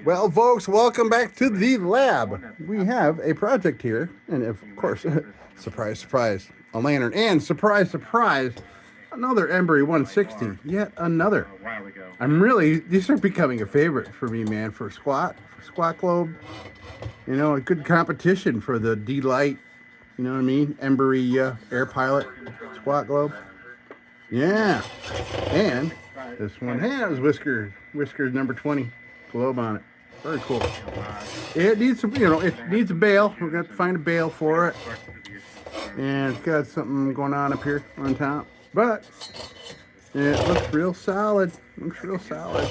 Well, folks, welcome back to the lab. We have a project here, and of course, surprise, surprise, a lantern, and surprise, surprise, another Embry 160. Yet another. These are becoming a favorite for me, man, for squat globe. You know, a good competition for the D-Light, you know what I mean? Embry Air Pilot squat globe. Yeah. And this one has whiskers number 20 globe on it. Very cool. It needs some, it needs a bail. We're going to have to find a bail for it. And it's got something going on up here on top. But it looks real solid. Looks real solid.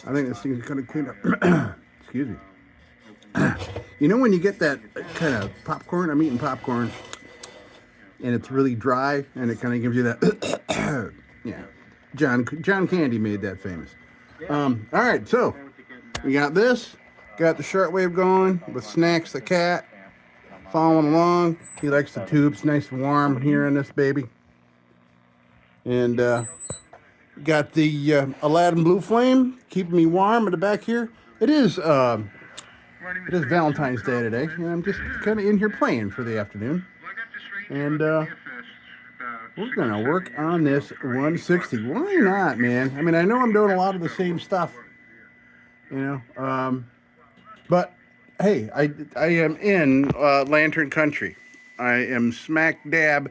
I think this thing's going to clean up. Excuse me. You know when you get that kind of popcorn? I'm eating popcorn. And it's really dry. And it kind of gives you that. Yeah. John Candy made that famous. All right, so we got this. Got the shortwave going with Snacks the cat. Following along. He likes the tubes. Nice and warm here in this baby. And got the Aladdin Blue Flame keeping me warm at the back here. It is Valentine's Day today, and I'm just kind of in here playing for the afternoon. And we're going to work on this 160. Why not, man? I mean, I know I'm doing a lot of the same stuff, but hey, I am in Lantern Country. I am smack dab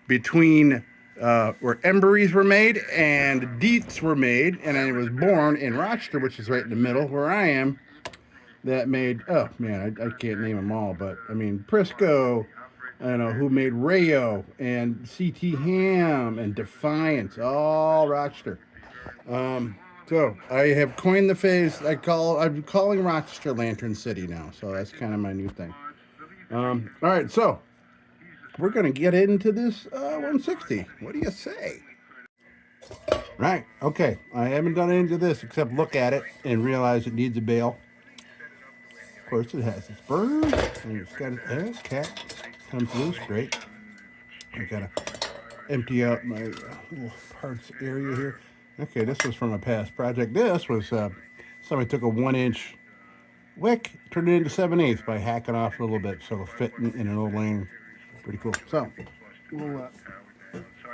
between where Emburys were made and Dietz were made, and I was born in Rochester, which is right in the middle, where I am. That made, oh man, I can't name them all, but I mean Prisco, who made Rayo and CT Ham and Defiance, all Rochester. So I have coined the phrase. I'm calling Rochester Lantern City now, so that's kind of my new thing. All right, so we're gonna get into this 160. What do you say? Right. Okay. I haven't done into this except look at it and realize it needs a bail. Of course, it has its burner, and it's got a cat comes loose. Great. I gotta empty out my little parts area here. Okay, this was from a past project. This was somebody took a 1-inch wick, turned it into 7/8 by hacking off a little bit, so it'll fit in an old lane. Pretty cool. So we'll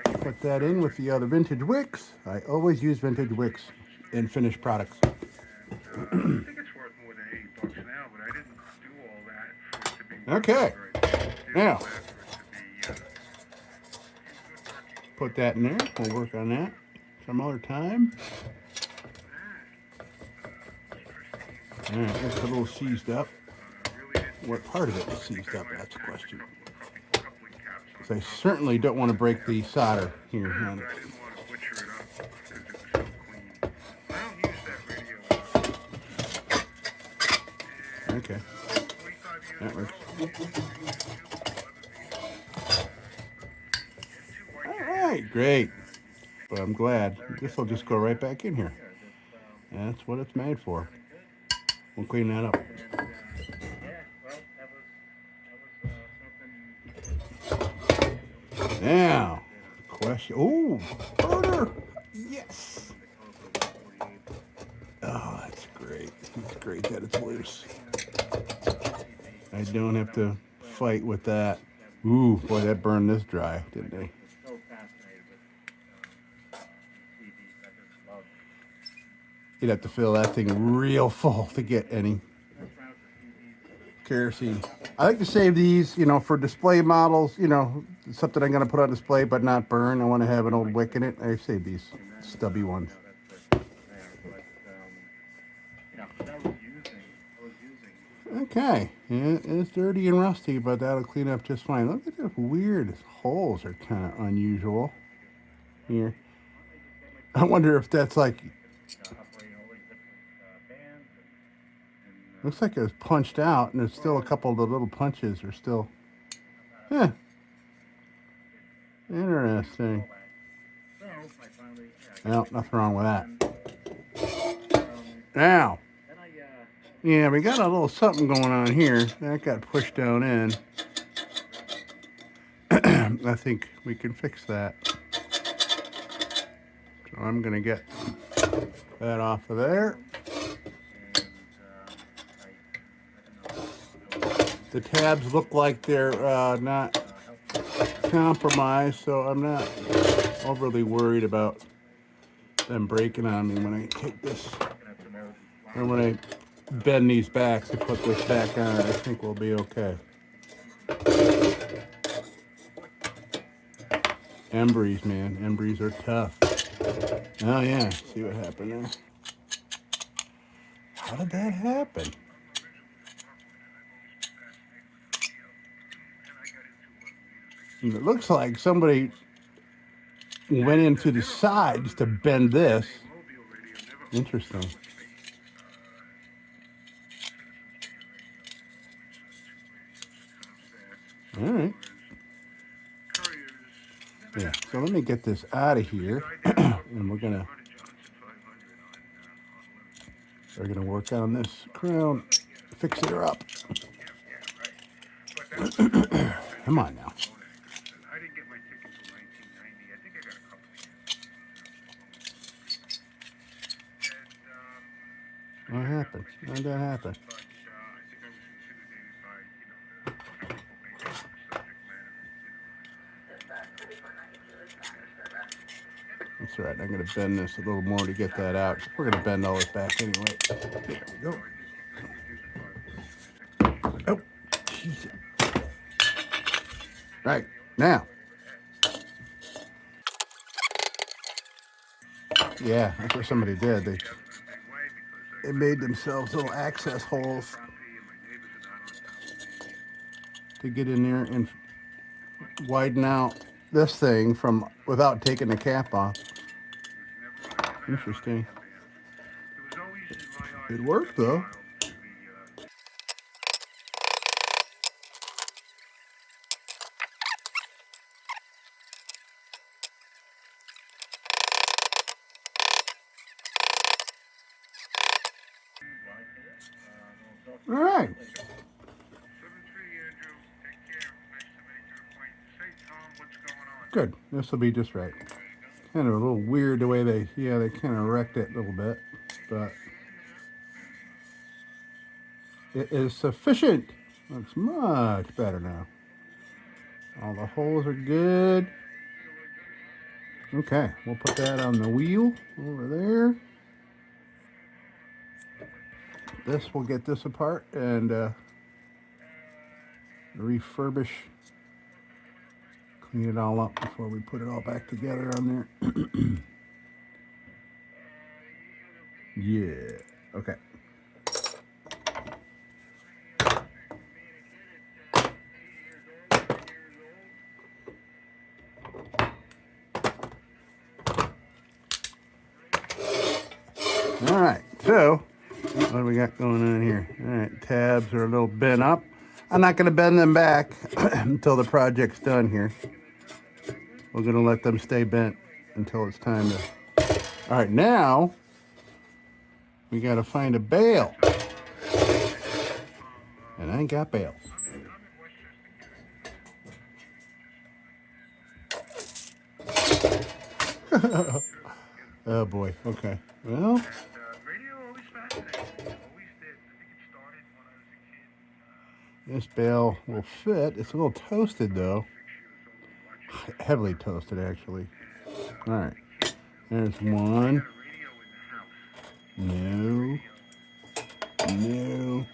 put that in with the other vintage wicks. I always use vintage wicks in finished products. Okay, now put that in there. We'll work on that some other time. All right, that's a little seized up. What part of it is seized up? That's the question. Because I certainly don't want to break the solder here on it. Okay, that works. All right, great. But I'm glad. This will just go right back in here. That's what it's made for. We'll clean that up. Now, question. Oh, burner. Yes. Oh, that's great. It's great that it's loose. I don't have to fight with that. Ooh, boy, that burned this dry, didn't they? You'd have to fill that thing real full to get any kerosene. I like to save these, for display models, something I'm going to put on display but not burn. I want to have an old wick in it. I save these stubby ones. Okay, it's dirty and rusty, but that'll clean up just fine. Look at those weird holes are kind of unusual here. I wonder if that's like, looks like it was punched out, and there's still a couple of the little punches are still, interesting. Well, nothing wrong with that. Now, yeah, we got a little something going on here. That got pushed down in. I think we can fix that. So I'm going to get that off of there. The tabs look like they're not compromised, so I'm not overly worried about them breaking on me when I take this, or when I bend these back to put this back on. I think we'll be okay. Emburys, man. Emburys are tough. Oh yeah, see what happened there. How did that happen? And it looks like somebody went into the sides to bend this. Interesting. All right. Yeah, so let me get this out of here, and we're gonna work on this crown, fix it up. Come on now. What happened? How did that happen? That's right. I'm going to bend this a little more to get that out. We're going to bend all this back anyway. There we go. Oh, Jesus. Right. Now. Yeah, that's what somebody did. They made themselves little access holes to get in there and widen out this thing from without taking the cap off. Interesting. It worked though. All right. Good. This will be just right. Kind of a little weird the way they kind of wrecked it a little bit, but it is sufficient. Looks much better now. All the holes are good. Okay, we'll put that on the wheel over there. This, we'll get this apart and refurbish, clean it all up before we put it all back together on there. Yeah, okay. All right, so what do we got going on here? All right, tabs are a little bent up. I'm not going to bend them back until the project's done here. We're going to let them stay bent until it's time to... All right, now we got to find a bail. And I ain't got bail. Oh boy, okay. Well... This bail will fit. It's a little toasted though. Heavily toasted actually. All right. There's one. No. No.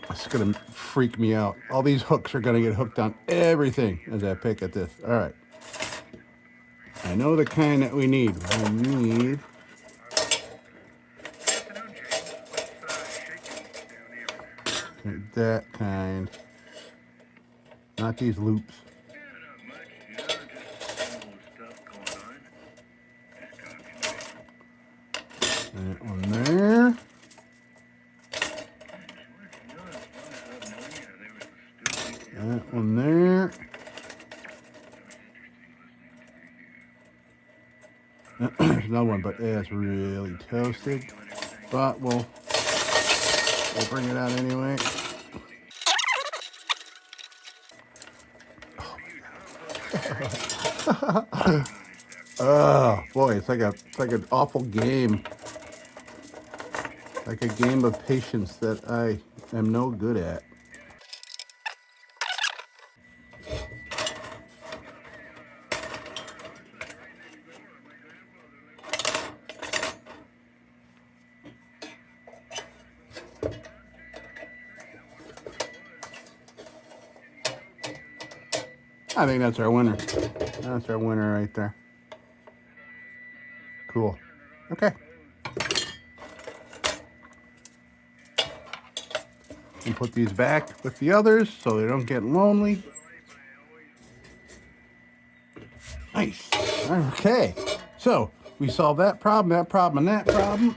It's gonna freak me out. All these hooks are gonna get hooked on everything as I pick at this. All right. I know the kind that we need. We need... that kind, not these loops. That one there. That one there. There's another one, but it's really toasted. But we'll bring it out anyway. Oh boy, it's like an awful game. Like a game of patience that I am no good at. I think that's our winner. That's our winner right there. Cool. Okay. And put these back with the others so they don't get lonely. Nice. Okay. So we solved that problem, and that problem.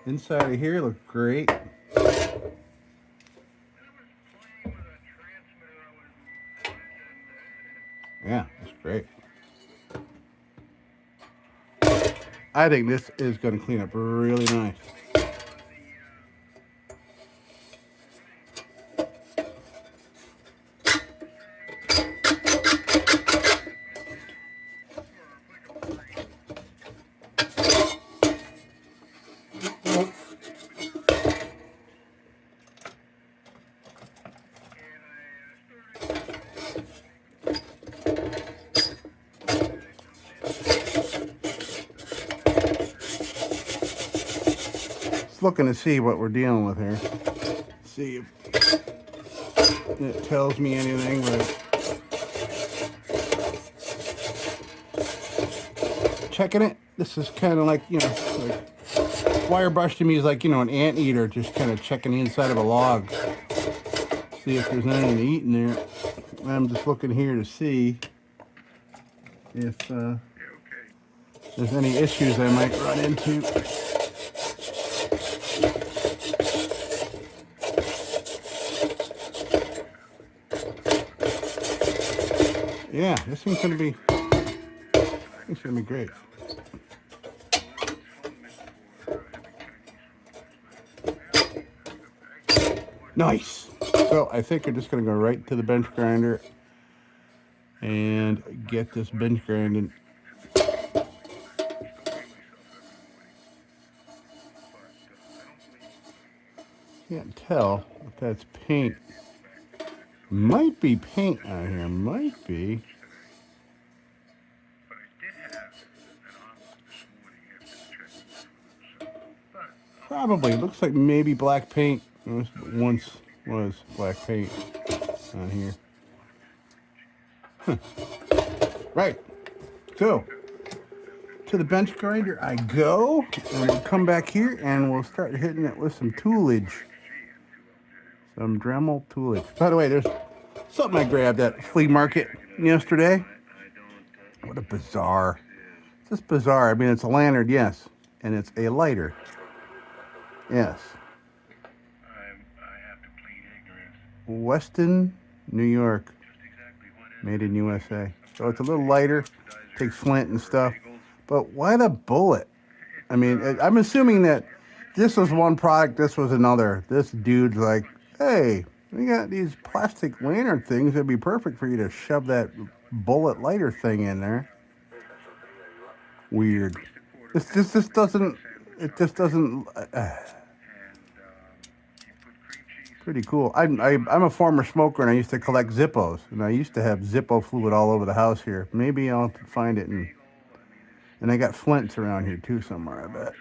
Inside of here looks great. Yeah, that's great. I think this is going to clean up really nice. Looking to see what we're dealing with here. See if it tells me anything. But checking it. This is kind of like, you know, like wire brush to me is like, you know, an anteater just kind of checking the inside of a log. See if there's anything to eat in there. I'm just looking here to see if there's any issues I might run into. Yeah, this one's gonna be great. Nice. So I think we're just gonna go right to the bench grinder and get this bench grinding. Can't tell if that's paint. Might be paint out here. Might be. Probably. Looks like maybe black paint. Once was black paint on here. Huh. Right. So, to the bench grinder I go. And we'll come back here and we'll start hitting it with some toolage. Some Dremel toolage. By the way, there's something I grabbed at flea market yesterday. What a bizarre. It's just bizarre. I mean, it's a lantern, yes. And it's a lighter. Yes. Weston, New York. Made in USA. So it's a little lighter. Takes flint and stuff. But why the bullet? I mean, I'm assuming that this was one product, this was another. This dude's like, hey, we got these plastic lantern things. It'd be perfect for you to shove that bullet lighter thing in there. Weird. This doesn't. It just doesn't. Pretty cool. I'm a former smoker and I used to collect Zippos, and I used to have Zippo fluid all over the house here. Maybe I'll find it and I got flints around here too somewhere, I bet.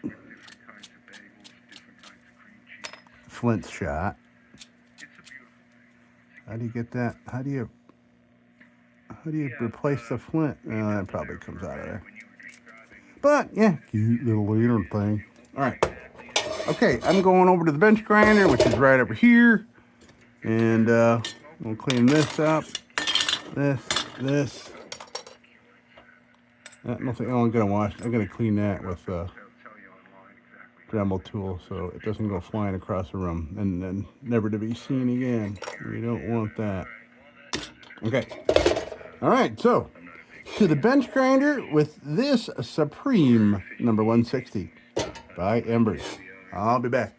Flint shot. How do you get that? How do you replace the flint? Oh, that probably comes out of there. But yeah, cute little lantern thing. All right. Okay, I'm going over to the bench grinder, which is right over here, and we'll clean this up. This. Nothing. Oh, I'm gonna wash. I'm gonna clean that with Dremel tool so it doesn't go flying across the room and then never to be seen again. We don't want that. Okay. All right. So to the bench grinder with this Supreme number 160 by EMBURY. I'll be back.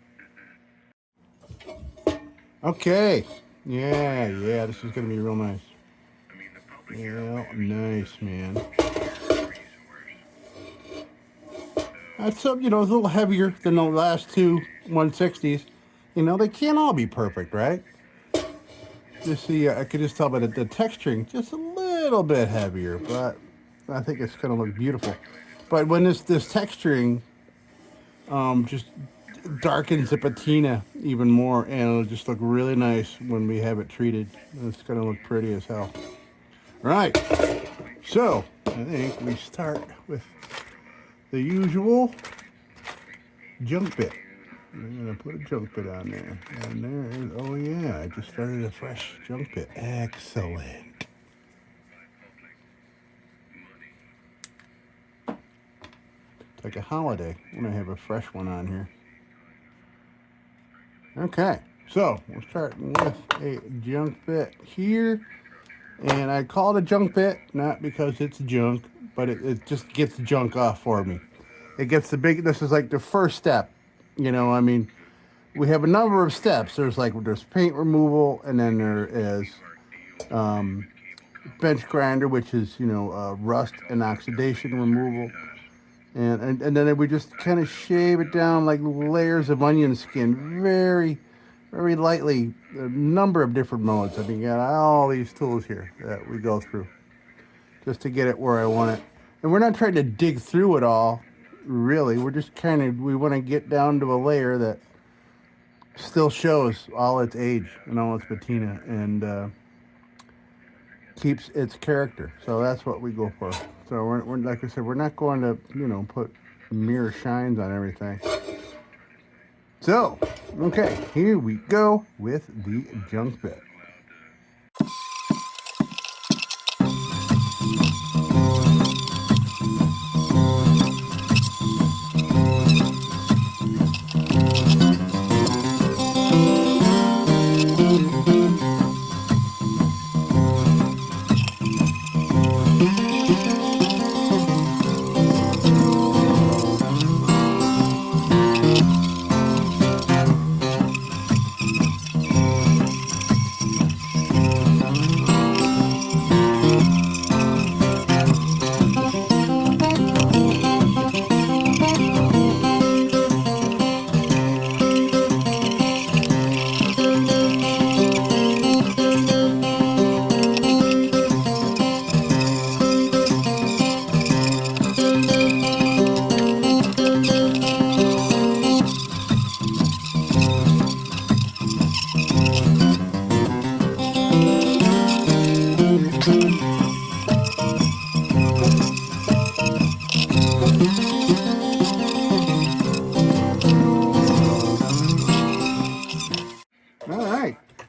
Okay. Yeah. This is gonna be real nice. Yeah, nice, man. That's you know, it's a little heavier than the last two 160s. You know, they can't all be perfect, right? Just see, I could just tell by the texturing, just a little bit heavier, but I think it's gonna look beautiful. But when this texturing just darkens the patina even more, and it'll just look really nice when we have it treated. It's gonna look pretty as hell. All right, so I think we start with the usual junk bit. I'm gonna put a junk bit on there, and there is, oh yeah, I just started a fresh junk bit. Excellent. It's like a holiday when I have a fresh one on here. Okay, so we're starting with a junk bit here, and I call it a junk bit not because it's junk, but it just gets the junk off for me. It gets the big. This is like the first step. You know, I mean, we have a number of steps. There's paint removal, and then there is bench grinder, which is, you know, rust and oxidation removal, and then we just kind of shave it down like layers of onion skin, very very lightly. A number of different modes. I mean, got all these tools here that we go through just to get it where I want it, and we're not trying to dig through it all. Really, we're just we want to get down to a layer that still shows all its age and all its patina, and keeps its character. So that's what we go for. So we're like I said, we're not going to, you know, put mirror shines on everything. So, okay, here we go with the junk bit.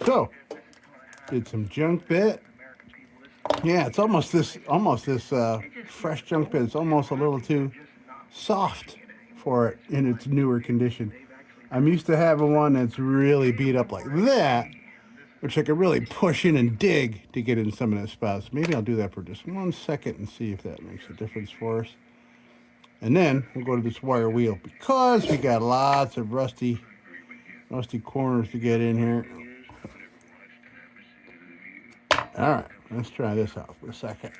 So, did some junk bit. Yeah, it's almost this fresh junk bit. It's almost a little too soft for it in its newer condition. I'm used to having one that's really beat up like that, which I could really push in and dig to get in some of the spots. Maybe I'll do that for just 1 second and see if that makes a difference for us. And then we'll go to this wire wheel because we got lots of rusty corners to get in here. All right, let's try this out for a second.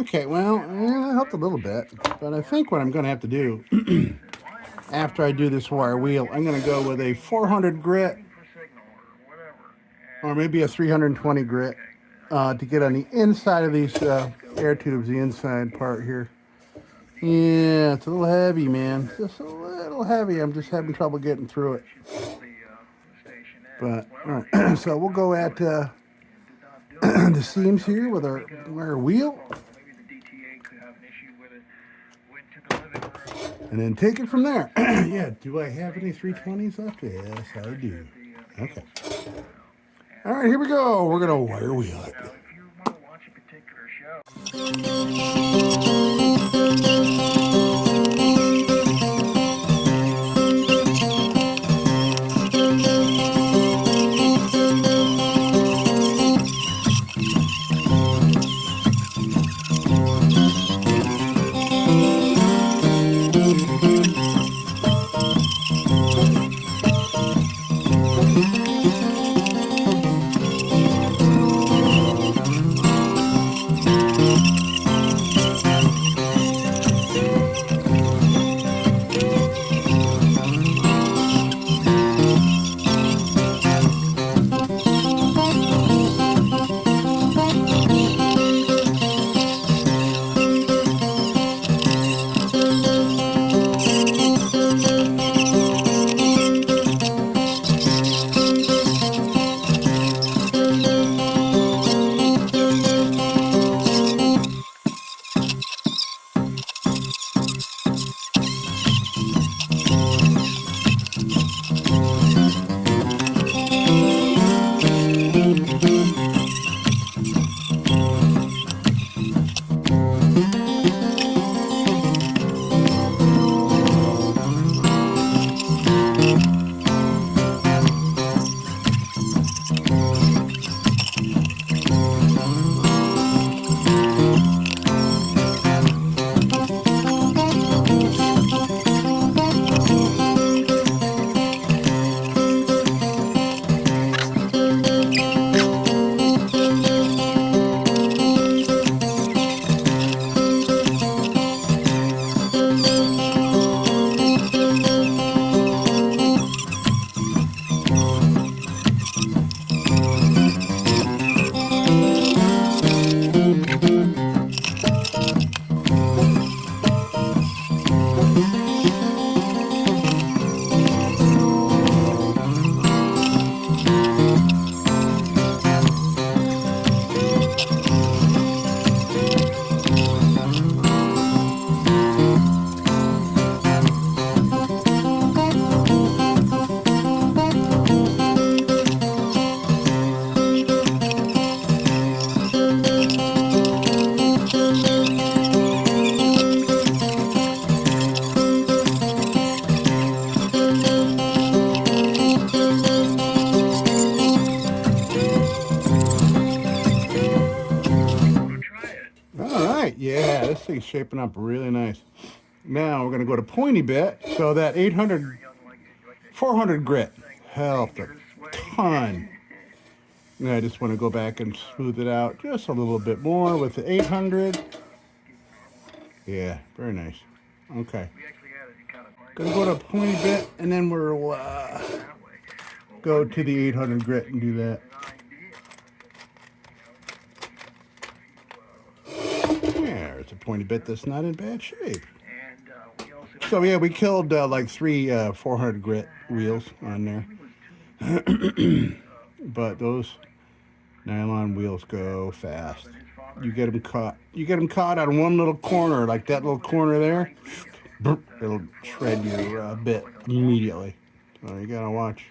Okay, well, yeah, that helped a little bit, but I think what I'm going to have to do after I do this wire wheel, I'm going to go with a 400 grit or maybe a 320 grit to get on the inside of these air tubes, the inside part here. Yeah, it's a little heavy, man. Just a little heavy. I'm just having trouble getting through it. But, all right, so we'll go at the seams here with our wire wheel. And then take it from there. Yeah, do I have any 320s left? Yes, I do. Okay. All right, here we go. We're going to wire wheel it. Yeah, this thing's shaping up really nice. Now we're going to go to pointy bit. So that 400 grit helped a ton. And I just want to go back and smooth it out just a little bit more with the 800. Yeah, very nice. Okay. Gonna go to pointy bit, and then we'll go to the 800 grit and do that. Yeah, it's a pointy bit that's not in bad shape. So yeah, we killed like 3 400 grit wheels on there. But those nylon wheels go fast. You get them caught. You get them caught on one little corner, like that little corner there. It'll shred your bit immediately. So you gotta watch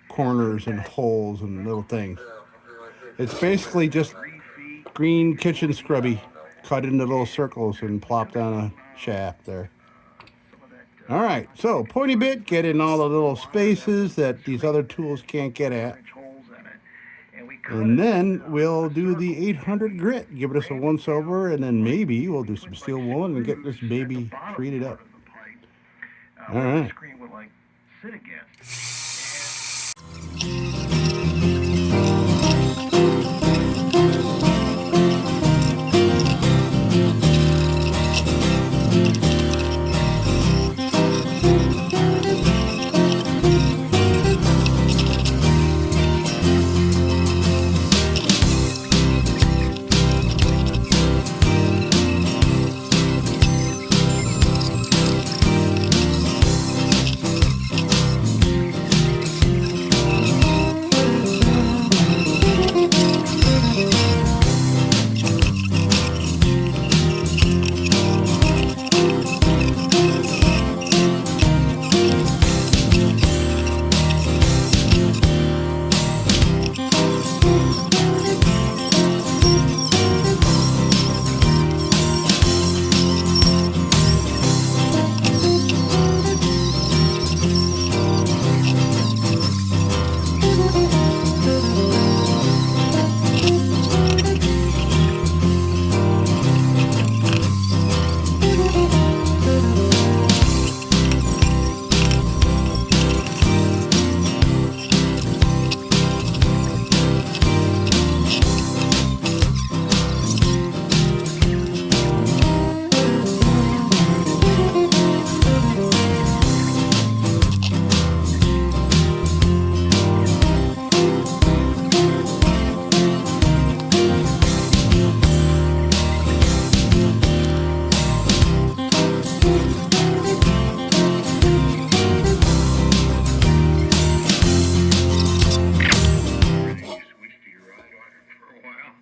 corners and holes and little things. It's basically just green kitchen scrubby cut into little circles and plopped on a shaft there. All right, so pointy bit, get in all the little spaces that these other tools can't get at. And then we'll do the 800 grit, give it us a once over, and then maybe we'll do some steel woolen and get this baby treated up. All right.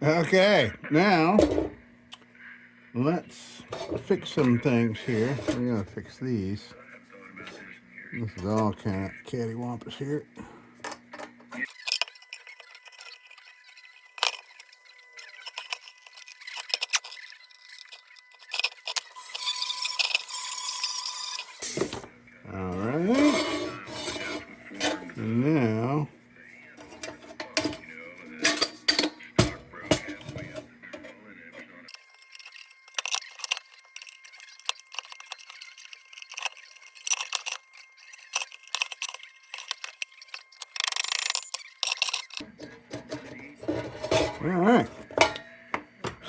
Okay, now let's fix some things here. We're gonna fix these. This is all kind of cattywampus here. All right. And now all right.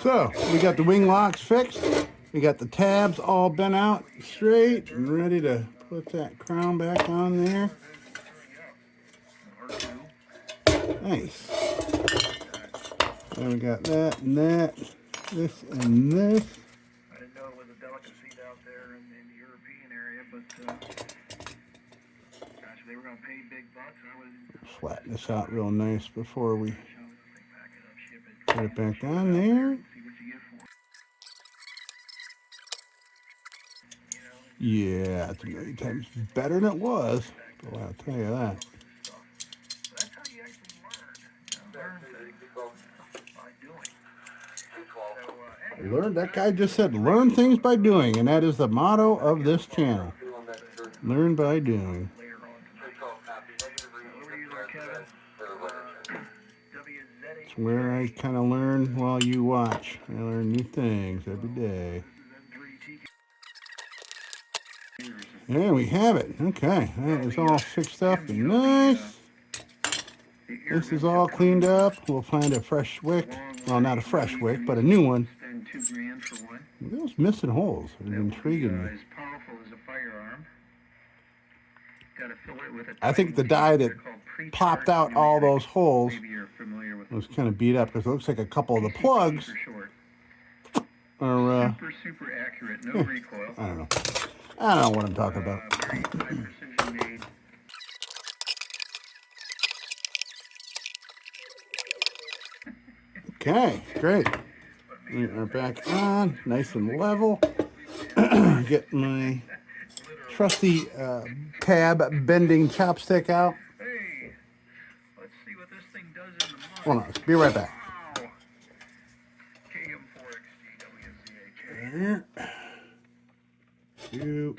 So we got the wing locks fixed. We got the tabs all bent out straight and ready to put that crown back on there. Nice. Then we got that and that, this and this. I didn't know it was a delicacy out there in the European area, but gosh, they were going to pay big bucks. Flatten this out real nice before we put it back on there. Yeah, it's a million times better than it was. Boy, I'll tell you that. That's how you actually learn things by doing. Learn, that guy just said learn things by doing, and that is the motto of this channel. Learn by doing. It's where I kind of learn while you watch. I learn new things every day. There we have it. Okay, that is all fixed up and nice. This is all cleaned up. We'll find a fresh wick. Well, not a fresh wick, but a new one. Those missing holes are intriguing me. I think the die that popped out all those holes was kind of beat up because it looks like a couple of the plugs are, super accurate, no recoil. I don't know. I don't know what I'm talking about. Okay, great. We are back on, nice and level. Get my trusty tab bending chopstick out. Hey, let's see what this thing does in the mud. Hold on, be right back. Wow. KM4XD Two.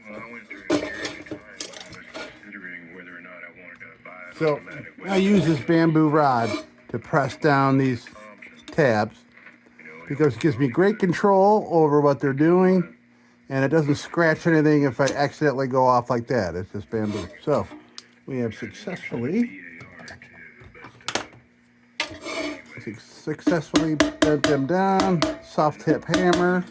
Well, I went through a period of time when I was considering whether or not I wanted to buy an So automatic I use this bamboo rod to press down these tabs because it gives me great control over what they're doing, and it doesn't scratch anything if I accidentally go off like that. It's just bamboo. So we have successfully bent them down. Soft tip hammer.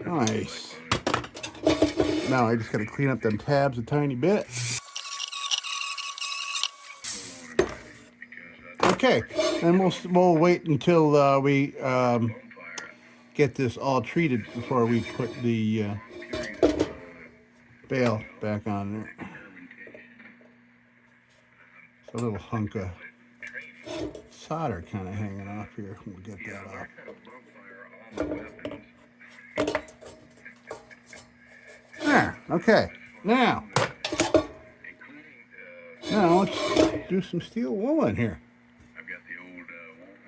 Nice. Now I just got to clean up them tabs a tiny bit. Okay, and we'll wait until we get this all treated before we put the bail back on there. It's a little hunk of solder kind of hanging off here. We'll get that off. There. Okay. Now let's do some steel wool in here. I've got the old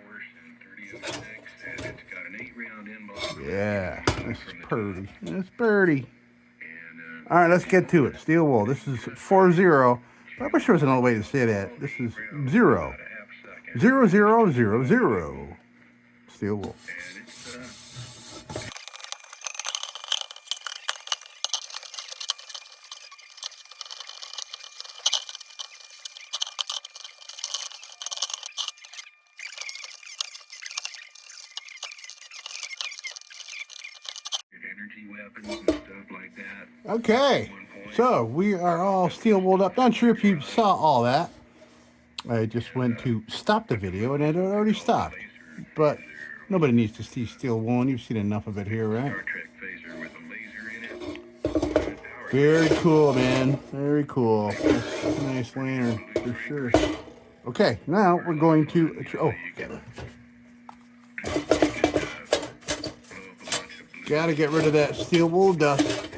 Warhorse in 3006, and it's got an 8-round inbox. Yeah, this is purty. It's purty. All right, let's get to it. Steel wool. This is 40. I wish there was another way to say that. This is 0. 0, 0, 0, 0. Steel wool. Energy weapons and stuff like that. Okay, so we are all steel wooled up. Not sure if you saw all that. I just went to stop the video and it had already stopped. But nobody needs to see steel wool, and you've seen enough of it here, right? Star Trek phaser with a laser in it. Very cool, man. Very cool. That's a nice lantern for sure. Okay, now we're going to. Oh, gotta get rid of that steel wool dust,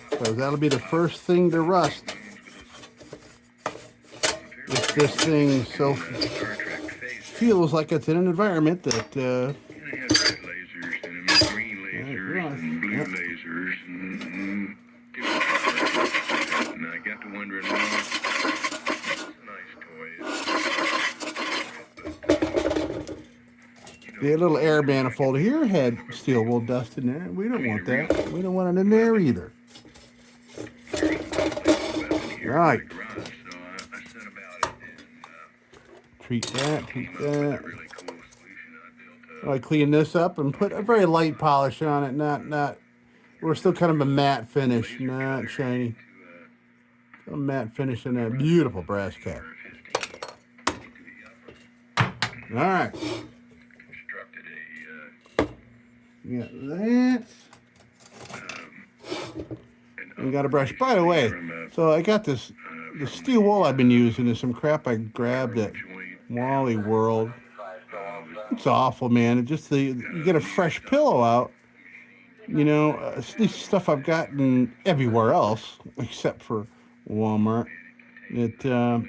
because that'll be the first thing to rust. If this thing so feels like it's in an environment that lasers and green lasers and blue lasers and I got to wondering, well, it's a nice toy. the little air manifold here had steel wool dust in there. We don't want that. We don't want it in there either. Right. Treat that. I clean this up and put a very light polish on it. Not. We're still kind of a matte finish, not shiny. A matte finish in that beautiful brass cap. All right. Got that. And got a brush. By the way, so I got the steel wool I've been using is some crap I grabbed at Wally World. It's awful, man. It just you get a fresh pillow out. You know, this stuff I've gotten everywhere else except for Walmart. It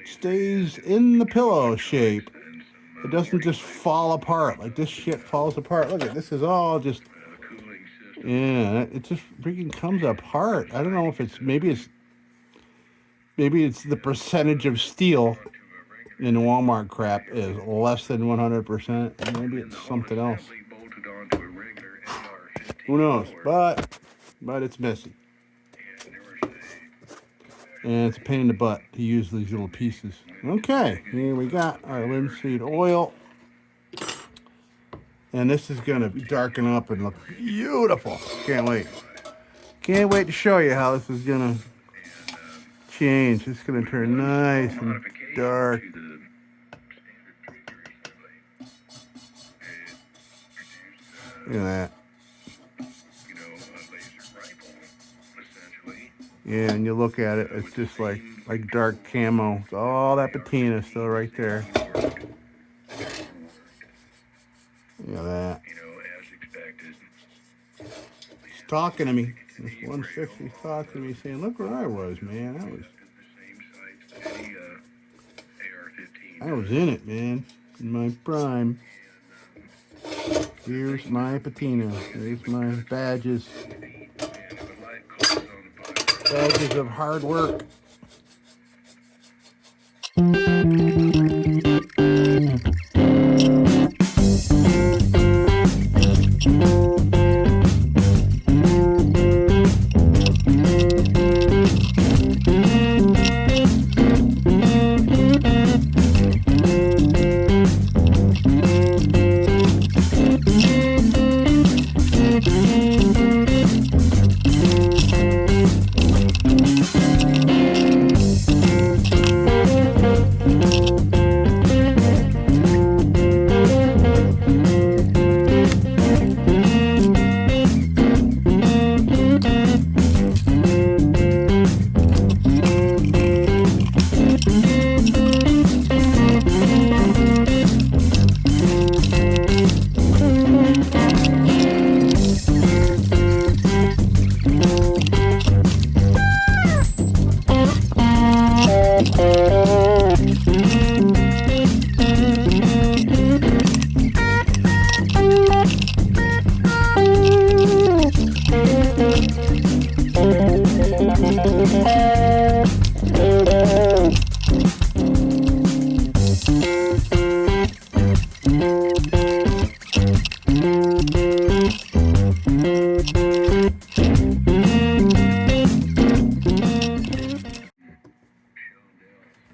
stays in the pillow shape. It doesn't just fall apart like this shit falls apart. Look at this, is all just Yeah, it just freaking comes apart. I don't know if it's maybe it's the percentage of steel in the Walmart crap is less than 100%. Maybe it's something else. Bolted onto a regular AR-15 Who knows? bore. But it's messy. And there was And it's a pain in the butt to use these little pieces. Okay, here we got our linseed oil. And this is going to darken up and look beautiful. Can't wait. Can't wait to show you how this is going to change. It's going to turn nice and dark. to the standard trigger assembly. It Look at that. a laser rifle, essentially. Yeah, and you look at it, it's just like dark camo. It's all that patina still right there. Look at that. As expected. He's talking to me. This 160's talking to me saying, look where I was, man. The same sights that any AR-15. I was in it, man. In my prime. Here's my patina. Here's my badges. Badges of hard work.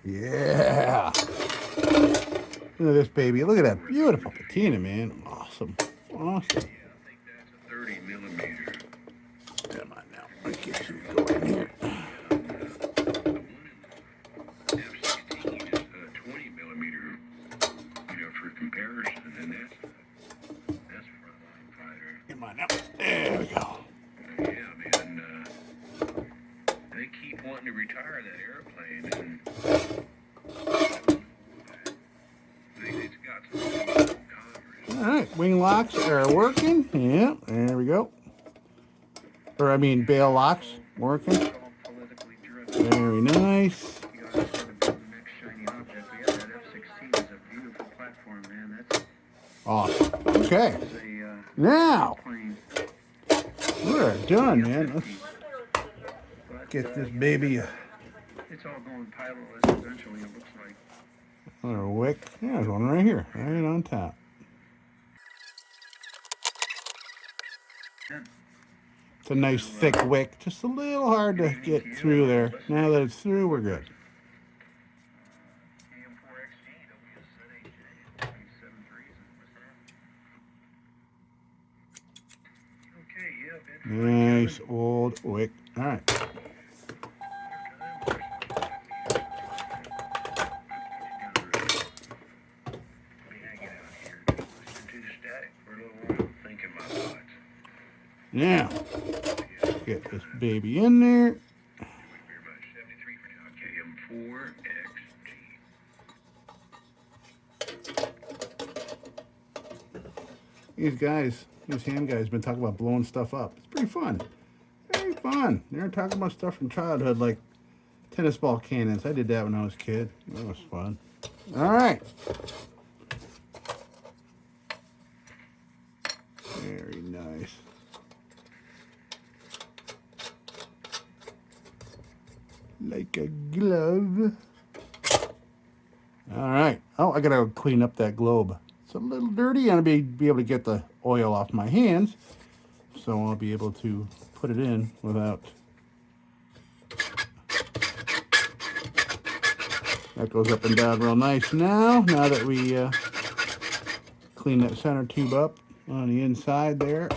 Yeah. Look at this baby. Look at that beautiful patina, man. Awesome. Awesome. I think that's a 30 millimeter. Come on now. Let's get you going here. F-16 is a 20 millimeter, for comparison, and that's frontline fighter. Come on now. There we go. Yeah, man. They keep wanting to retire that airplane, and it's got some Congress. All right. Wing locks are working. Yeah. There we go. Or, I mean, bail locks working. It's all politically driven. Very nice. You know, I just want to build the next shiny object. Yeah, that F-16 is a beautiful platform, man. That's Awesome. Okay. a Now, plane. we're done, man. Let's But, get this baby it's all going pilotless eventually, it looks like. on our wick. Yeah, there's one right here, right on top. It's a nice thick wick, just a little hard to get through there. Now that it's through, we're good. AM4XG, Okay, yeah, Nice old wick. All right. Now, get this baby in there. These ham guys, been talking about blowing stuff up. It's pretty fun. Very fun. They're talking about stuff from childhood, like tennis ball cannons. I did that when I was a kid. That was fun. All right. Very nice. like a glove. All right. Oh, I gotta clean up that globe. It's a little dirty. I'll be able to get the oil off my hands, so I'll be able to put it in without. That goes up and down real nice now that we clean that center tube up on the inside there.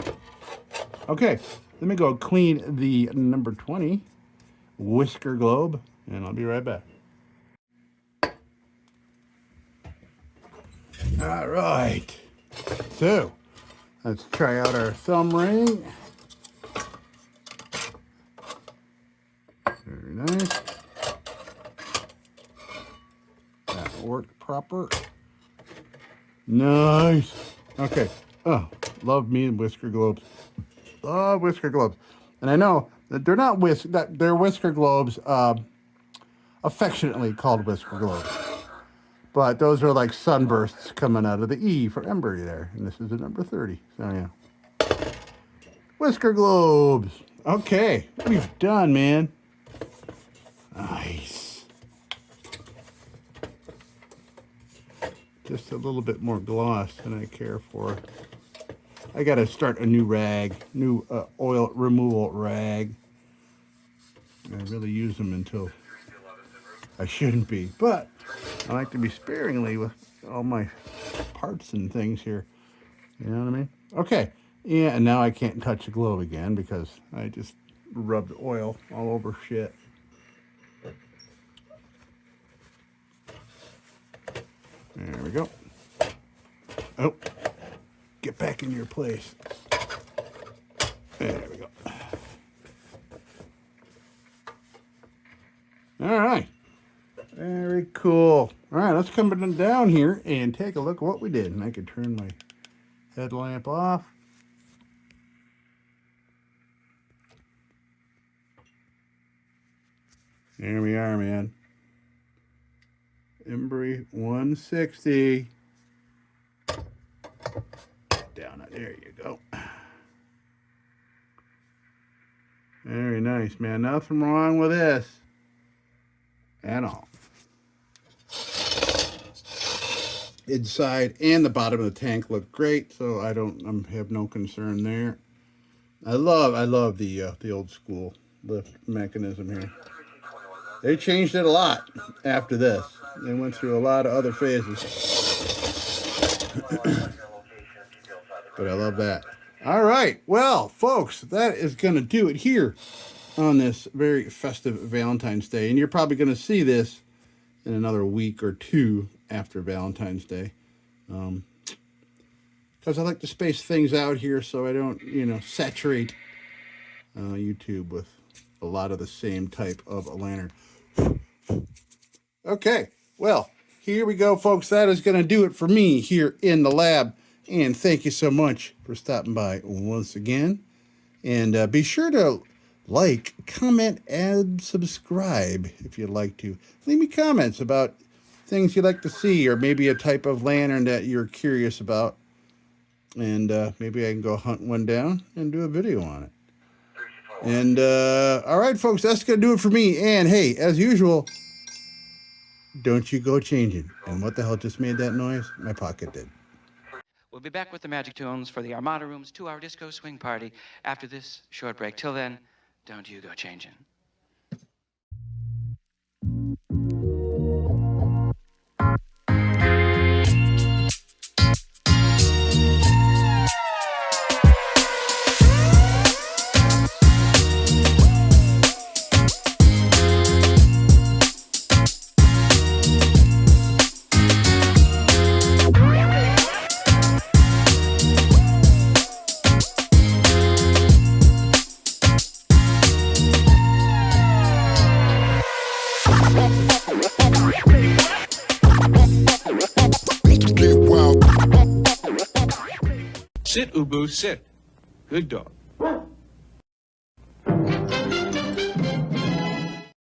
Okay, let me go clean the number 20 whisker globe, and I'll be right back. All right, so let's try out our thumb ring. Very nice. That worked proper. Nice. Okay. Oh, love me and whisker globes. Love whisker globes. And I know that they're not they're whisker globes, affectionately called whisker globes. But those are like sunbursts coming out of the E for Embury there. And this is the number 30. So yeah. Whisker globes. Okay. We've done, man. Nice. Just a little bit more gloss than I care for. I got to start a new oil removal rag. I really use them until I shouldn't be, but I like to be sparingly with all my parts and things here. You know what I mean? Okay. Yeah, and now I can't touch the globe again because I just rubbed oil all over shit. There we go. Oh, get back in your place. There we go. All right. Very cool. All right, let's come down here and take a look at what we did. And I could turn my headlamp off. There we are, man. Embury 160. Down, there you go. Very nice, man. Nothing wrong with this at all. Inside and the bottom of the tank look great, so I have no concern there. I love the old school lift mechanism here. They changed it a lot after this. They went through a lot of other phases. But I love that. All right. Well, folks, that is going to do it here on this very festive Valentine's Day. And you're probably going to see this in another week or two after Valentine's Day. Because I like to space things out here so I don't, saturate YouTube with a lot of the same type of a lantern. Okay. Well, here we go, folks. That is going to do it for me here in the lab. And thank you so much for stopping by once again. And be sure to like, comment, and subscribe if you'd like to. Leave me comments about things you'd like to see, or maybe a type of lantern that you're curious about. And maybe I can go hunt one down and do a video on it. And all right, folks, that's going to do it for me. And hey, as usual, don't you go changing. And what the hell just made that noise? My pocket did. We'll be back with the Magic Tunes for the Armada Room's 2-hour disco swing party after this short break. Till then, don't you go changing. Sit, Ubu, sit. Good dog.